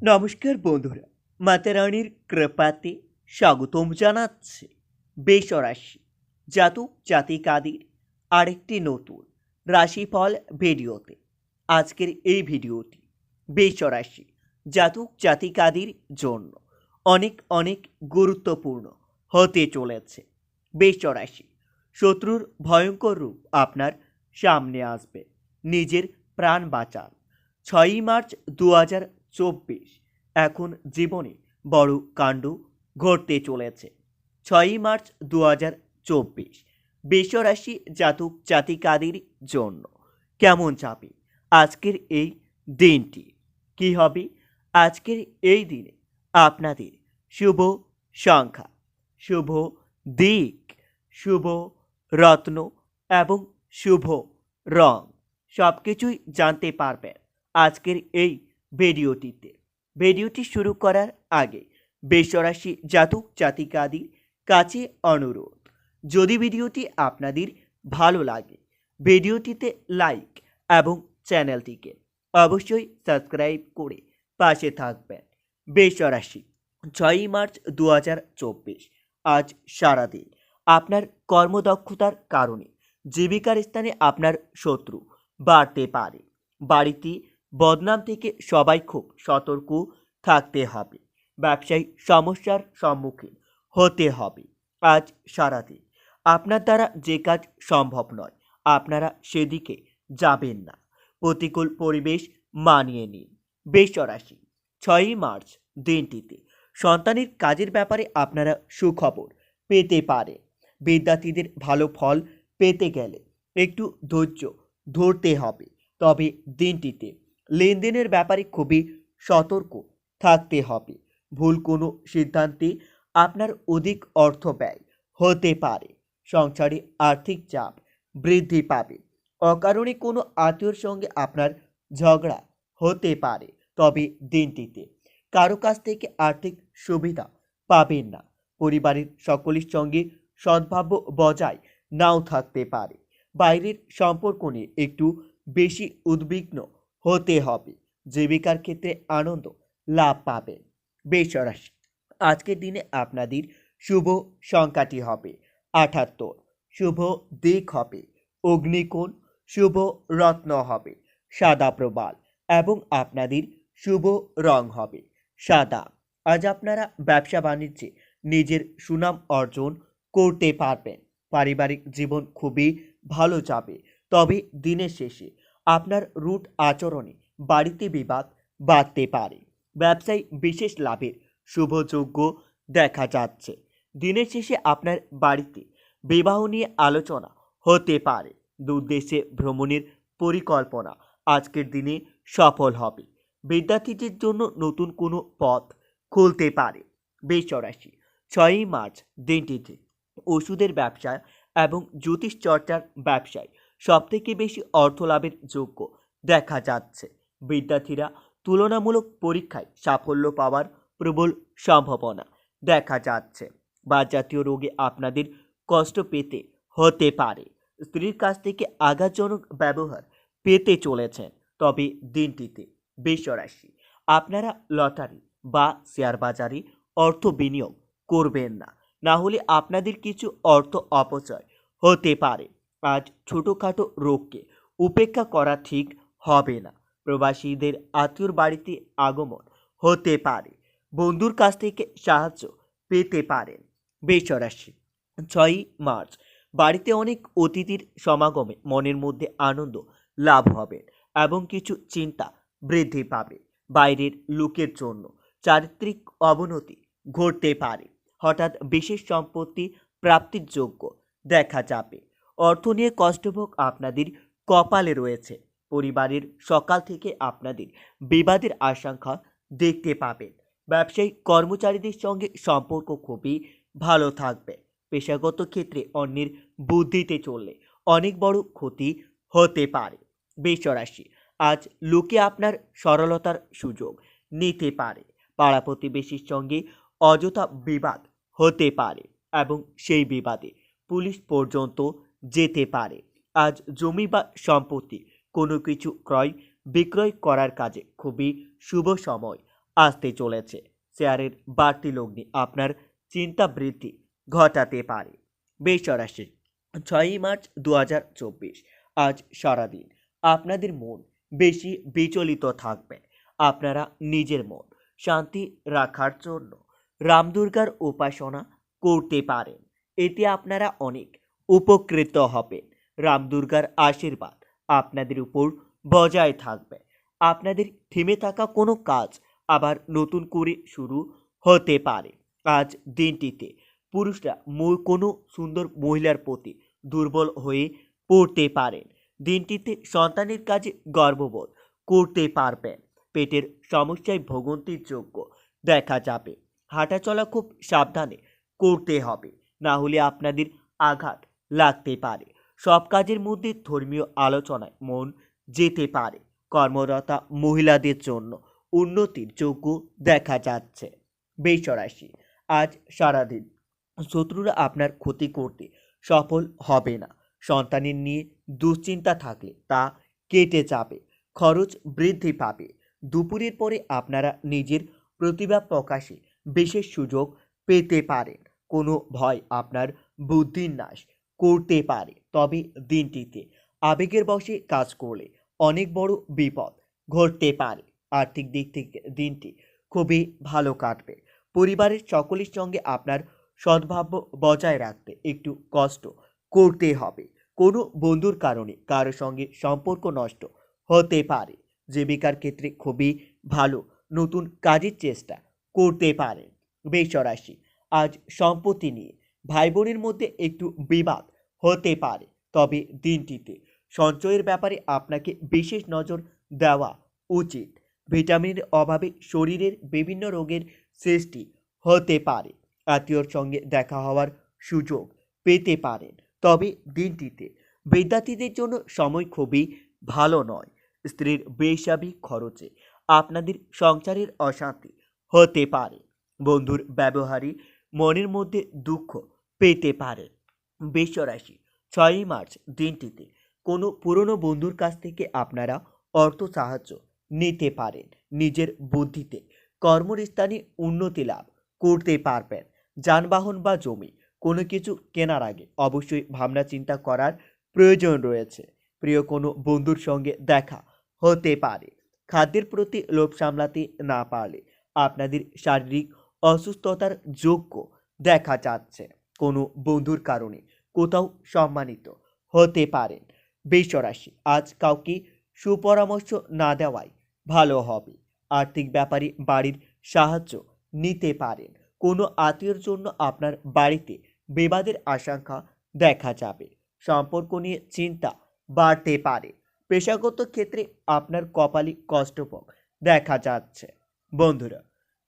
নমস্কার বন্ধুরা, মাতারানির কৃপাতে স্বাগতম জানাচ্ছে বেসরাশি জাতক জাতিকাদের আরেকটি নতুন রাশিফল ভিডিওতে। আজকের এই ভিডিওটি বেসরাশি জাতক জাতিকাদের জন্য অনেক অনেক গুরুত্বপূর্ণ হতে চলেছে। বেসরাশি শত্রুর ভয়ঙ্কর রূপ আপনার সামনে আসবে। নিজের প্রাণ বাঁচান। 6ই মার্চ 2024 এখন জীবনে বড় কাণ্ড ঘটতে চলেছে। 6ই মার্চ 2024 বৃষরাশি জাতক জাতিকাদের জন্য কেমন যাবে আজকের এই দিনটি? কি হবে আজকের এই দিনে আপনাদের শুভ সংখ্যা, শুভ দিক, শুভ রত্ন এবং শুভ রং সব কিছুই জানতে পারবেন আজকের এই ভিডিওটিতে। ভিডিওটি শুরু করার আগে বৃষরাশি জাতক জাতিকাদের কাছে অনুরোধ, যদি ভিডিওটি আপনাদের ভালো লাগে ভিডিওটিতে লাইক এবং চ্যানেলটিকে অবশ্যই সাবস্ক্রাইব করে পাশে থাকবেন। বৃষরাশি 6ই মার্চ 2024 আজ সারাদিন আপনার কর্মদক্ষতার কারণে জীবিকার স্থানে আপনার শত্রু বাড়তে পারে। বাড়িতে বদনাম থেকে সবাই খুব সতর্ক থাকতে হবে। ব্যবসায়িক সমস্যার সম্মুখীন হতে হবে। আজ সারাদিন আপনার দ্বারা যে কাজ সম্ভব নয় আপনারা সেদিকে যাবেন না। প্রতিকূল পরিবেশ মানিয়ে নিন। বৃষরাশি 6ই মার্চ দিনটিতে সন্তানের কাজের ব্যাপারে আপনারা সুখবর পেতে পারেন। বিদ্যার্থীদের ভালো ফল পেতে গেলে একটু ধৈর্য ধরতে হবে। তবে দিনটিতে লেনদেনের ব্যাপারে খুবই সতর্ক থাকতে হবে। ভুল কোনো সিদ্ধান্তে আপনার অধিক অর্থ ব্যয় হতে পারে। সংসারে আর্থিক চাপ বৃদ্ধি পাবে। অকারণে কোনো আত্মীয়র সঙ্গে আপনার ঝগড়া হতে পারে। তবে দিনটিতে কারো কাছ থেকে আর্থিক সুবিধা পাবেন না। পরিবারের সকলের সঙ্গে সদ্ভাব বজায় নাও থাকতে পারে। বাইরের সম্পর্ক নিয়ে একটু বেশি উদ্বিগ্ন হতে হবে। জীবিকার ক্ষেত্রে আনন্দ লাভ পাবেন। বৃষরাশি আজকের দিনে আপনাদের শুভ সংখ্যাটি হবে 78, শুভ দিক হবে অগ্নিকোণ, শুভ রত্ন হবে সাদা প্রবাল এবং আপনাদের শুভ রং হবে সাদা। আজ আপনারা ব্যবসা বাণিজ্যে নিজের সুনাম অর্জন করতে পারবেন। পারিবারিক জীবন খুবই ভালো যাবে। তবে দিনের শেষে আপনার রুট আচরণে বাড়িতে বিবাদ বাড়তে পারে। ব্যবসায় বিশেষ লাভের শুভযোগ্য দেখা যাচ্ছে। দিনের শেষে আপনার বাড়িতে বিবাহ নিয়ে আলোচনা হতে পারে। দূর দেশে ভ্রমণের পরিকল্পনা আজকের দিনে সফল হবে। বিদ্যার্থীদের জন্য নতুন কোনো পথ খুলতে পারে। বৃষরাশি 6ই মার্চ দিনটিতে ওষুধের ব্যবসা এবং জ্যোতিষ চর্চার ব্যবসায় সবথেকে বেশি অর্থ লাভের যোগ্য দেখা যাচ্ছে। বিদ্যার্থীরা তুলনামূলক পরীক্ষায় সাফল্য পাওয়ার প্রবল সম্ভাবনা দেখা যাচ্ছে। বাতজাতীয় রোগে আপনাদের কষ্ট পেতে হতে পারে। স্ত্রীর কাছ থেকে আঘাতজনক ব্যবহার পেতে চলেছেন। তবে দিনটিতে বৃষরাশি আপনারা লটারি বা শেয়ার বাজারে অর্থ বিনিয়োগ করবেন না, না হলে আপনাদের কিছু অর্থ অপচয় হতে পারে। আজ ছোটোখাটো রোগকে উপেক্ষা করা ঠিক হবে না। প্রবাসীদের আত্মীয়র বাড়িতে আগমন হতে পারে। বন্ধুর কাছ থেকে সাহায্য পেতে পারেন। বৃষরাশি 6ই মার্চ বাড়িতে অনেক অতিথির সমাগমে মনের মধ্যে আনন্দ লাভ হবে এবং কিছু চিন্তা বৃদ্ধি পাবে। বাইরের লোকের জন্য চারিত্রিক অবনতি ঘটতে পারে। হঠাৎ বিশেষ সম্পত্তি প্রাপ্তির যোগ্য দেখা যাবে। অর্থ নিয়ে কষ্টভোগ আপনাদের কপালে রয়েছে। পরিবারের সকাল থেকে আপনাদের বিবাদের আশঙ্কা দেখতে পাবেন। ব্যবসায়িক কর্মচারীদের সঙ্গে সম্পর্ক খুবই ভালো থাকবে। পেশাগত ক্ষেত্রে অন্যের বুদ্ধিতে চললে অনেক বড় ক্ষতি হতে পারে। বৃষরাশি আজ লোকে আপনার সরলতার সুযোগ নিতে পারে। পাড়া প্রতিবেশীর সঙ্গে অযথা বিবাদ হতে পারে এবং সেই বিবাদে পুলিশ পর্যন্ত যেতে পারে। আজ জমি বা সম্পত্তি কোনো কিছু ক্রয় বিক্রয় করার কাজে খুবই শুভ সময় আসতে চলেছে। শেয়ারের বাড়তি লগ্নি আপনার চিন্তা বৃদ্ধি ঘটাতে পারে। বৃষ রাশি, 6ই মার্চ 2024। আজ সারাদিন আপনাদের মন বেশি বিচলিত থাকবে। আপনারা নিজের মন শান্তি রাখার জন্য রামদুর্গার উপাসনা করতে পারেন। এতে আপনারা অনেক উপকৃত হবেন। রামদুর্গার আশীর্বাদ আপনাদের উপর বজায় থাকবে। আপনাদের থেমে থাকা কোনো কাজ আবার নতুন করে শুরু হতে পারে। আজ দিনটিতে পুরুষরা কোনো সুন্দর মহিলার প্রতি দুর্বল হয়ে পড়তে পারেন। দিনটিতে সন্তানের কাজে গর্ববোধ করতে পারবেন। পেটের সমস্যায় ভোগান্তির যোগ্য দেখা যাবে। হাঁটাচলা খুব সাবধানে করতে হবে, না হলে আপনাদের আঘাত লাগতে পারে। সব কাজের মধ্যে ধর্মীয় আলোচনায় মন যেতে পারে। কর্মরতা মহিলাদের জন্য উন্নতির যোগ্য দেখা যাচ্ছে। বৃষ রাশি, আজ সারাদিন শত্রুরা আপনার ক্ষতি করতে সফল হবে না। সন্তানের নিয়ে দুশ্চিন্তা থাকলে তা কেটে যাবে। খরচ বৃদ্ধি পাবে। দুপুরের পরে আপনারা নিজের প্রতিভা প্রকাশে বিশেষ সুযোগ পেতে পারেন। কোনো ভয় আপনার বুদ্ধির নাশ করতে পারে। তবে দিনটিতে আবেগের বশে কাজ করলে অনেক বড় বিপদ ঘটতে পারে। আর্থিক দিক থেকে দিনটি খুবই ভালো কাটবে। পরিবারের সকলের সঙ্গে আপনার সদ্ভাব বজায় রাখতে একটু কষ্ট করতে হবে। কোনো বন্ধুর কারণে কারো সঙ্গে সম্পর্ক নষ্ট হতে পারে। জীবিকার ক্ষেত্রে খুবই ভালো নতুন কাজের চেষ্টা করতে পারেন। বৃষ রাশি, আজ সম্পত্তি নিয়ে ভাই বোনের মধ্যে একটু বিবাদ হতে পারে। তবে দিনটিতে সঞ্চয়ের ব্যাপারে আপনাকে বিশেষ নজর দেওয়া উচিত। ভিটামিনের অভাবে শরীরের বিভিন্ন রোগের সৃষ্টি হতে পারে। আত্মীয়র সঙ্গে দেখা হওয়ার সুযোগ পেতে পারেন। তবে দিনটিতে বিদ্যার্থীদের জন্য সময় খুবই ভালো নয়। স্ত্রীর বেসাবি খরচে আপনাদের সংসারের অশান্তি হতে পারে। বন্ধুর ব্যবহারে মনের মধ্যে দুঃখ পেতে পারেন। বৃষ রাশি, 6ই মার্চ দিনটিতে কোনো পুরনো বন্ধুর কাছ থেকে আপনারা অর্থ সাহায্য নিতে পারেন। নিজের বুদ্ধিতে কর্মস্থানে উন্নতি লাভ করতে পারবেন। যানবাহন বা জমি কোনো কিছু কেনার আগে অবশ্যই ভাবনা চিন্তা করার প্রয়োজন রয়েছে। প্রিয় কোনো বন্ধুর সঙ্গে দেখা হতে পারে। খাদ্যের প্রতি লোভ সামলাতে না পারলে আপনাদের শারীরিক অসুস্থতার যোগ্য দেখা যাচ্ছে। কোনো বন্ধুর কারণে কোথাও সম্মানিত হতে পারেন। বৃষ রাশি, আজ কাউকে সুপরামর্শ না দেওয়াই ভালো হবে। আর্থিক ব্যাপারে বাড়ির সাহায্য নিতে পারেন। কোনো আত্মীয়র জন্য আপনার বাড়িতে বিবাদের আশঙ্কা দেখা যাবে। সম্পর্ক নিয়ে চিন্তা বাড়তে পারে। পেশাগত ক্ষেত্রে আপনার কপালে কষ্টভোগ দেখা যাচ্ছে। বন্ধুরা,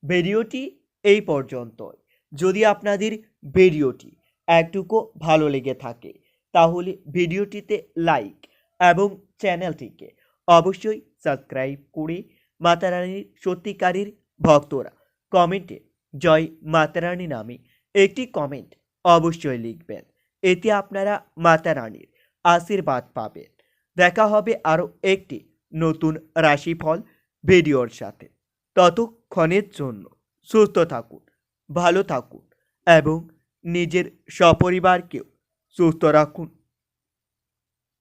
ভিডিওটি এই পর্যন্তই। যদি আপনাদের ভিডিওটি একটুকু ভালো লেগে থাকে তাহলে ভিডিওটিতে লাইক এবং চ্যানেলটিকে অবশ্যই সাবস্ক্রাইব করে মাতারানীর সত্যিকারের ভক্তরা কমেন্টে জয় মাতারানী নামে একটি কমেন্ট অবশ্যই লিখবেন। এতে আপনারা মাতারানীর আশীর্বাদ পাবেন। দেখা হবে আরও একটি নতুন রাশিফল ভিডিওর সাথে। ততক্ষণের জন্য সুস্থ থাকুন, ভালো থাকুন এবং নিজের সপরিবারকেও সুস্থ রাখুন।